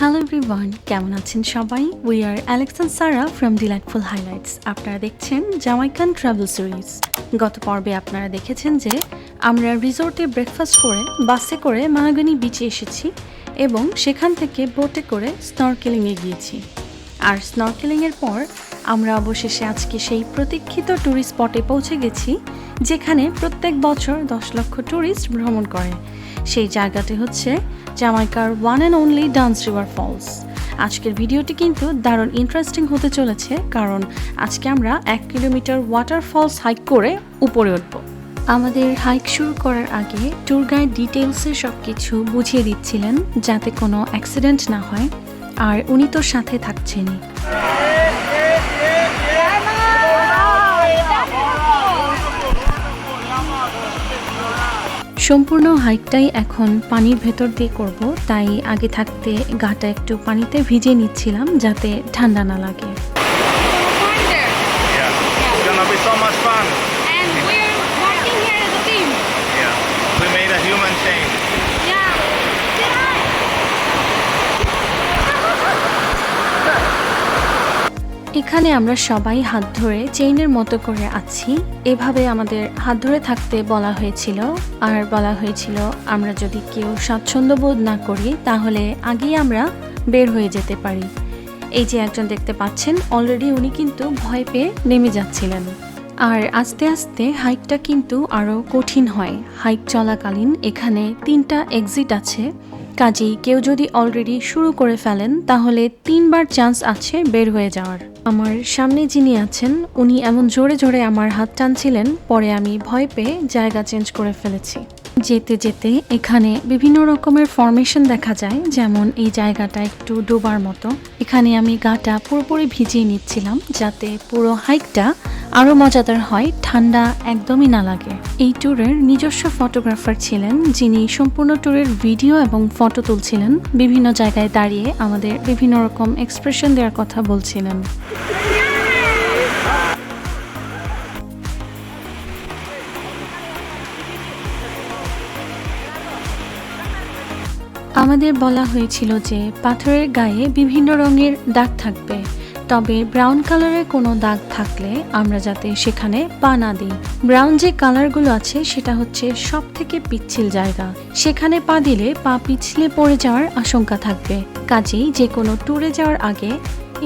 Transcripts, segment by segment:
Hello everyone, কেমন আছেন সবাই? We are Alex and Sara from Delightful Highlights. আপনারা দেখছেন জামাইকান ট্রাভেল সিরিজ। গত পর্বে আপনারা দেখেছেন যে আমরা রিসোর্টে ব্রেকফাস্ট করে বাসে করে মাহাগানি বিচে এসেছি এবং সেখান থেকে বোটে করে স্নরকেলিংয়ে গিয়েছি। আর স্নরকেলিংয়ের পর আমরা অবশেষে আজকে সেই প্রতীক্ষিত ট্যুরিস্ট স্পটে পৌঁছে গেছি, যেখানে প্রত্যেক বছর 10 লক্ষ ট্যুরিস্ট ভ্রমণ করে। সেই জায়গাটি হচ্ছে জামাইকার one and only Dunn's River Falls. আজকের ভিডিওটি কিন্তু দারুণ ইন্টারেস্টিং হতে চলেছে, কারণ আজকে আমরা 1 কিলোমিটার ওয়াটারফলস হাইক করে উপরে উঠব। আমাদের হাইক শুরু করার আগে ট্যুর গাইড ডিটেলসে সব কিছু বুঝিয়ে দিচ্ছিলেন যাতে কোনো অ্যাক্সিডেন্ট না হয়, আর উনি তো সাথে থাকছেনই। সম্পূর্ণ হাইকটাই এখন পানির ভেতর দিয়ে করব, তাই আগে থাকতে গাটা একটু পানিতে ভিজিয়ে নিচ্ছিলাম যাতে ঠান্ডা না লাগে। এখানে আমরা সবাই হাত ধরে চেইনের মতো করে আছি। এভাবে আমাদের হাত ধরে থাকতে বলা হয়েছিল, আর বলা হয়েছিল আমরা যদি কেউ স্বাচ্ছন্দ্য বোধ না করি তাহলে আগেই আমরা বের হয়ে যেতে পারি। এই যে একজন দেখতে পাচ্ছেন, অলরেডি উনি কিন্তু ভয় পেয়ে নেমে যাচ্ছিলেন। আর আস্তে আস্তে হাইকটা কিন্তু আরও কঠিন হয়। হাইক চলাকালীন এখানে 3টা এক্সিট আছে, কাজেই কেউ যদি অলরেডি শুরু করে ফেলেন তাহলে 3বার চান্স আছে বের হয়ে যাওয়ার। আমার সামনে যিনি আছেন উনি এমন জোরে জোরে আমার হাত টানছিলেন, পরে আমি ভয় পেয়ে জায়গা চেঞ্জ করে ফেলেছি। যেতে যেতে এখানে বিভিন্ন রকমের ফরমেশন দেখা যায়, যেমন এই জায়গাটা একটু ডোবার মতো। এখানে আমি গাটা পুরোপুরি ভিজিয়ে নিচ্ছিলাম যাতে পুরো হাইকটা আরও মজাদার হয়, ঠান্ডা একদমই না লাগে। এই ট্যুরের নিজস্ব ফটোগ্রাফার ছিলেন, যিনি সম্পূর্ণ ট্যুরের ভিডিও এবং ফটো তুলছিলেন, বিভিন্ন জায়গায় দাঁড়িয়ে আমাদের বিভিন্ন রকম এক্সপ্রেশন দেওয়ার কথা বলছিলেন। আমাদের বলা হয়েছিল যে পাথরের গায়ে বিভিন্ন রঙের দাগ থাকবে, তবে ব্রাউন কালারের কোনো দাগ থাকলে আমরা যাতে সেখানে পা না দিই। ব্রাউন যে কালারগুলো আছে সেটা হচ্ছে সব থেকে পিচ্ছিল জায়গা, সেখানে পা দিলে পা পিছলে পড়ে যাওয়ার আশঙ্কা থাকবে। কাজেই যে কোনো ট্যুরে যাওয়ার আগে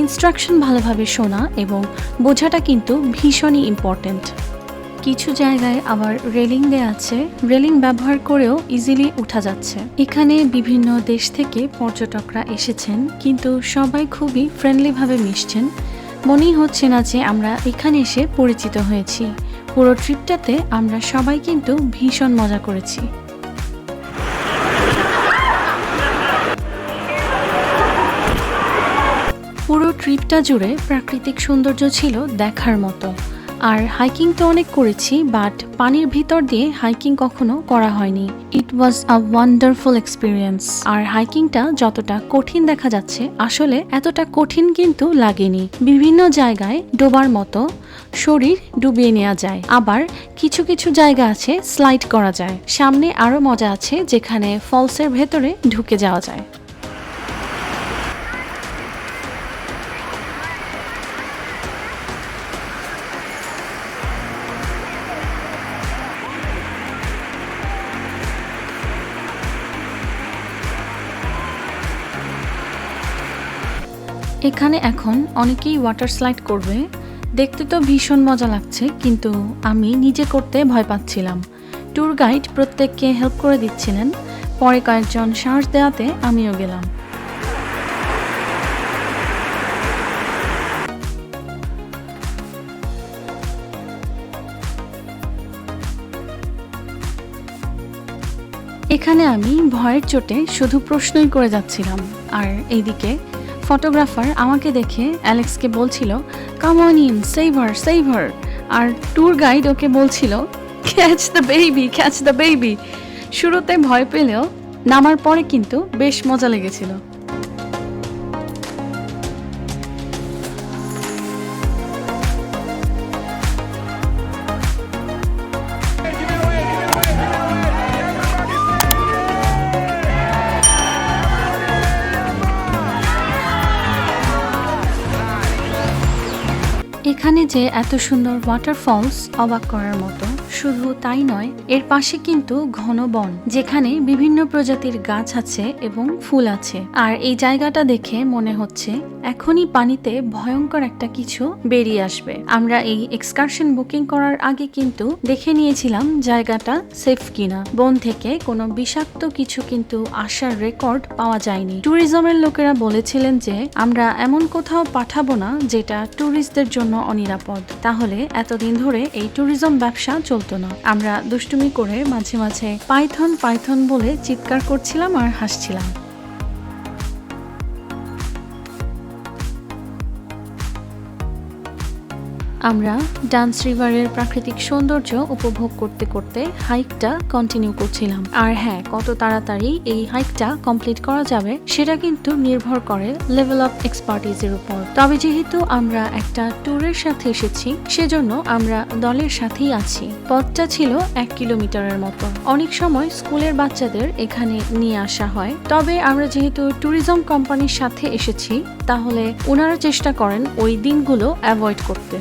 ইনস্ট্রাকশন ভালোভাবে শোনা এবং বোঝাটা কিন্তু ভীষণই ইম্পর্টেন্ট। কিছু জায়গায় আবার রেলিং দেয়া আছে, রেলিং ব্যবহার করেও ইজিলি উঠা যাচ্ছে। এখানে বিভিন্ন দেশ থেকে পর্যটকরা এসেছেন, কিন্তু সবাই খুবই ফ্রেন্ডলিভাবে মিশছেন। মনেই হচ্ছে না যে আমরা এখানে এসে পরিচিত হয়েছি। পুরো ট্রিপটাতে আমরা সবাই কিন্তু ভীষণ মজা করেছি। পুরো ট্রিপটা জুড়ে প্রাকৃতিক সৌন্দর্য ছিল দেখার মতো। আর হাইকিং তো অনেক করেছি, বাট পানির ভিতর দিয়ে হাইকিং কখনো করা হয়নি। ইট ওয়াজ আ ওয়ান্ডারফুল এক্সপিরিয়েন্স। আর হাইকিংটা যতটা কঠিন দেখা যাচ্ছে, আসলে এতটা কঠিন কিন্তু লাগেনি। বিভিন্ন জায়গায় ডোবার মতো শরীর ডুবিয়ে নেওয়া যায়, আবার কিছু কিছু জায়গা আছে স্লাইড করা যায়। সামনে আরো মজা আছে যেখানে ফলসের ভেতরে ঢুকে যাওয়া যায়। এখানে এখন অনেকেই ওয়াটার স্লাইড করবে, দেখতে তো ভীষণ মজা লাগছে, কিন্তু আমি নিজে করতে ভয় পাচ্ছিলাম। ট্যুর গাইড প্রত্যেককে হেল্প করে দিচ্ছিলেন, পরে কয়েকজন সাহস দেওয়াতে আমিও গেলাম। এখানে আমি ভয়ের চোটে শুধু প্রশ্নই করে যাচ্ছিলাম, আর এইদিকে ফটোগ্রাফার আমাকে দেখে অ্যালেক্সকে বলছিল come on in, save her, save her. আর ট্যুর গাইড ওকে বলছিল catch the baby, catch the baby. শুরুতে ভয় পেলেও নামার পরে কিন্তু বেশ মজা লেগেছিল। এখানে যে এত সুন্দর ওয়াটারফলস অবাক করার মতো। শুধু তাই নয়, এর পাশে কিন্তু ঘন বন, যেখানে বিভিন্ন প্রজাতির গাছ আছে এবং ফুল আছে। আর এই জায়গাটা দেখে মনে হচ্ছে এখনই পানিতে ভয়ঙ্কর একটা কিছু বেরিয়ে আসবে। আমরা এই এক্সকারশন বুকিং করার আগে কিন্তু দেখে নিয়েছিলাম জায়গাটা সেফ কিনা। বন থেকে কোনো বিষাক্ত কিছু কিন্তু আসার রেকর্ড পাওয়া যায়নি। ট্যুরিজমের লোকেরা বলেছিলেন যে আমরা এমন কোথাও পাঠাবো না যেটা ট্যুরিস্টদের জন্য অনিরাপদ, তাহলে এতদিন ধরে এই ট্যুরিজম ব্যবসা চলতো না। আমরা দুষ্টুমি করে মাঝে মাঝে পাইথন পাইথন বলে চিৎকার করছিলাম আর হাসছিলাম। আমরা ডান্স রিভারের প্রাকৃতিক সৌন্দর্য উপভোগ করতে করতে হাইকটা কন্টিনিউ করছিলাম। আর হ্যাঁ, কত তাড়াতাড়ি এই হাইকটা কমপ্লিট করা যাবে সেটা কিন্তু নির্ভর করে লেভেল অফ এক্সপার্টিজের উপর। তবে যেহেতু আমরা একটা ট্যুরের সাথে এসেছি, সেজন্য আমরা দলের সাথেই আছি। পথটা ছিল 1 কিলোমিটারের মতো। অনেক সময় স্কুলের বাচ্চাদের এখানে নিয়ে আসা হয়, তবে আমরা যেহেতু ট্যুরিজম কোম্পানির সাথে এসেছি, তাহলে ওনারা চেষ্টা করেন ওই দিনগুলো অ্যাভয়েড করতে।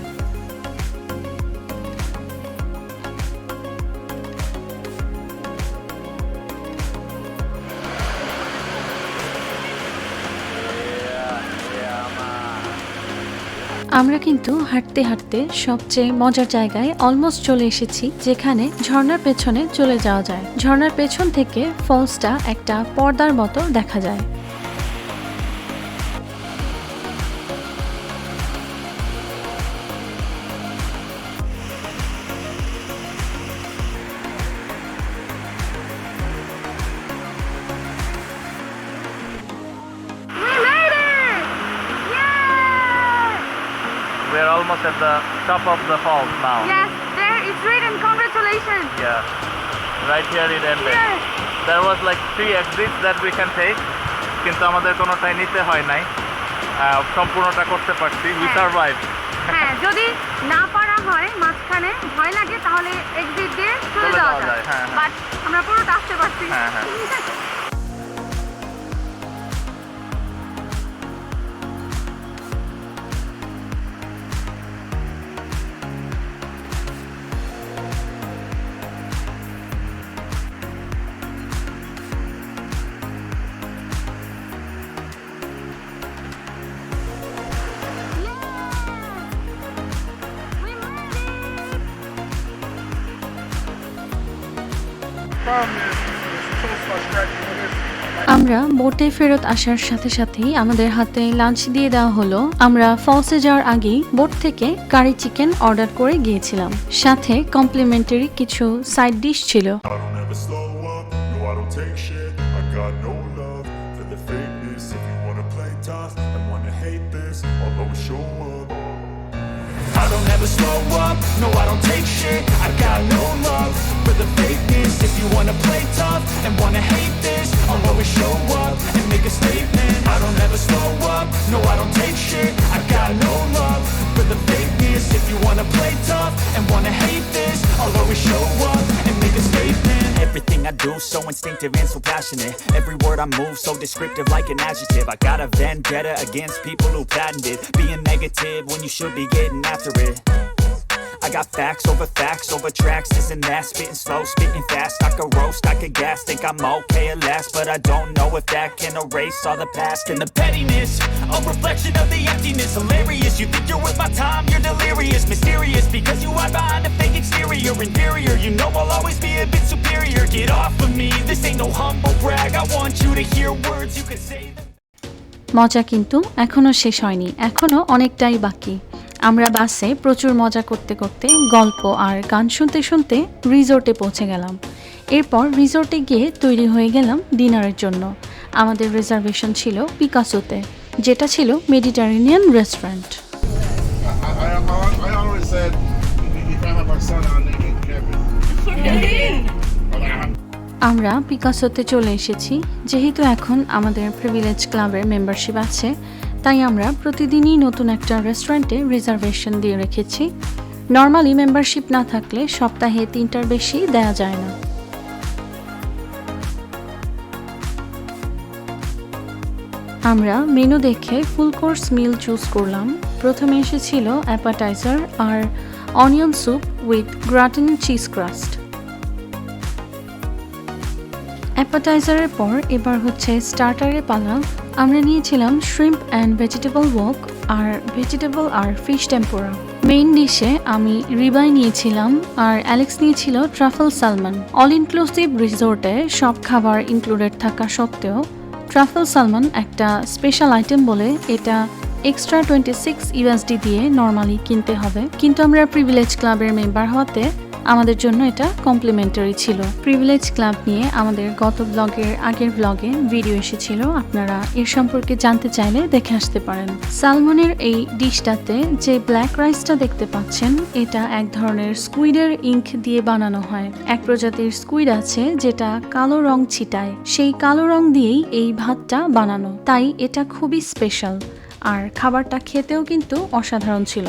আমরা কিন্তু হাঁটতে হাঁটতে সবচেয়ে মজার জায়গায় অলমোস্ট চলে এসেছি, যেখানে ঝর্ণার পেছনে চলে যাওয়া যায়। ঝর্ণার পেছন থেকে ফলসটা একটা পর্দার মতো দেখা যায়। We're almost at the top of the falls now. Yes, there it's written. Congratulations. Yeah, right here it ended. Yes. There was like 3 exits that we can take, কিন্তু আমাদের কোনোটাই নিতে হয় নাই। সম্পূর্ণটা করতে পারছি। We হ্যাঁ। survived. হ্যাঁ, যদি না পারা হয় মাঝখানে ভয় লাগে, তাহলে এক্সিট দিয়ে চলে চলে যাওয়া যাওয়া যায়। যায়, হ্যাঁ, হ্যাঁ। বাট আমরা পুরোটা আসতে পারছি। হ্যাঁ, হ্যাঁ। আমরা বোটে ফেরত আসার সাথে সাথেই আমাদের হাতে লাঞ্চ দিয়ে দেওয়া হলো। আমরা ফলসে যাওয়ার আগেই বোট থেকে কারি চিকেন অর্ডার করে গিয়েছিলাম, সাথে কমপ্লিমেন্টারি কিছু সাইড ডিশ ছিল। I don't ever slow up, no I don't take shit. I got no love for the fakeness. If you wanna play tough and wanna hate this, I'll always show up and make a statement. I don't ever slow up, no I don't take shit. I got no love for the fakeness. If you wanna play tough and wanna hate this, I'll always show up and make a statement. Everything I do so instinctive and so passionate. Every word I move so descriptive like an adjective. I got a vendetta against people who patented being negative when you should be getting after it. I got facts over tracks, this and that. Spitting slow, spitting fast. I could roast, I could gas. Think I'm okay at last, but I don't know if that can erase all the past. And the pettiness, a reflection of the emptiness. Hilarious, you think you're worth my time, you're delirious. Mysterious, because you hide behind a fake exterior. Inferior, you know I'll always be a bit superior. Get off of me, this ain't no humble brag. I want you to hear words you can say. মজা কিন্তু এখনো শেষ হয়নি, এখনো অনেকটাই বাকি। আমরা বাসে প্রচুর মজা করতে করতে, গল্প আর গান শুনতে শুনতে রিসোর্টে পৌঁছে গেলাম। এরপর রিসোর্টে গিয়ে তৈরি হয়ে গেলাম ডিনারের জন্য। আমাদের রিজার্ভেশন ছিল পিকাসোতে, যেটা ছিল মেডিটারেনিয়ান রেস্টুরেন্ট। আমরা পিকাসোতে চলে এসেছি। যেহেতু এখন আমাদের প্রিভিলেজ ক্লাবের মেম্বারশিপ আছে, তাই আমরা প্রতিদিনই নতুন একটা রেস্টুরেন্টে রিজার্ভেশন দিয়ে রেখেছি। নর্মালি মেম্বারশিপ না থাকলে সপ্তাহে 3টার বেশি দেয়া যায় না। আমরা মেনু দেখে ফুল কোর্স মিল চুজ করলাম। প্রথমে এসেছিল অ্যাপাটাইজার আর onion soup with gratin cheese crust. অ্যাপাটাইজারের পর এবার হচ্ছে স্টার্টারের পালা। আমরা নিয়েছিলাম শ্রিম্প অ্যান্ড ভেজিটেবল ওয়াক আর ভেজিটেবল আর ফিশ টেম্পোরা। মেইন ডিশে আমি রিবাই নিয়েছিলাম আর অ্যালেক্স নিয়েছিল ট্রাফল সালমন। অল ইনক্লুসিভ রিসোর্টে সব খাবার ইনক্লুডেড থাকা সত্ত্বেও ট্রাফল সালমন একটা স্পেশাল আইটেম বলে এটা এক্সট্রা $26 দিয়ে নর্মালি কিনতে হবে, কিন্তু আমরা প্রিভিলেজ ক্লাবের মেম্বার হওয়াতে আমাদের জন্য এটা কমপ্লিমেন্টারি ছিল। প্রিভিলেজ ক্লাব নিয়ে আমাদের গত ব্লগের আগের ব্লগে ভিডিও এসেছিল, আপনারা এর সম্পর্কে জানতে চাইলে দেখে আসতে পারেন। সালমনের এই ডিশটাতে যে ব্ল্যাক রাইসটা দেখতে পাচ্ছেন এটা এক ধরনের স্কুইডের ইঙ্ক দিয়ে বানানো হয়। এক প্রজাতির স্কুইড আছে যেটা কালো রং ছিটায়, সেই কালো রং দিয়েই এই ভাতটা বানানো, তাই এটা খুবই স্পেশাল। আর খাবারটা খেতেও কিন্তু অসাধারণ ছিল।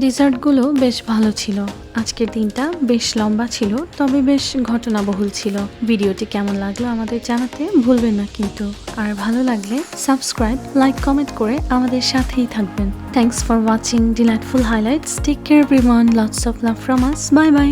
ডেজার্টগুলো বেশ ভালো ছিল। আজকের দিনটা বেশ লম্বা ছিল, তবে বেশ ঘটনাবহুল ছিল। ভিডিওটি কেমন লাগলো আমাদের জানাতে ভুলবেন না কিন্তু। আর ভালো লাগলে সাবস্ক্রাইব, লাইক, কমেন্ট করে আমাদের সাথেই থাকবেন। Thanks for watching Delightful Highlights. Take care everyone, lots of love from us. Bye by.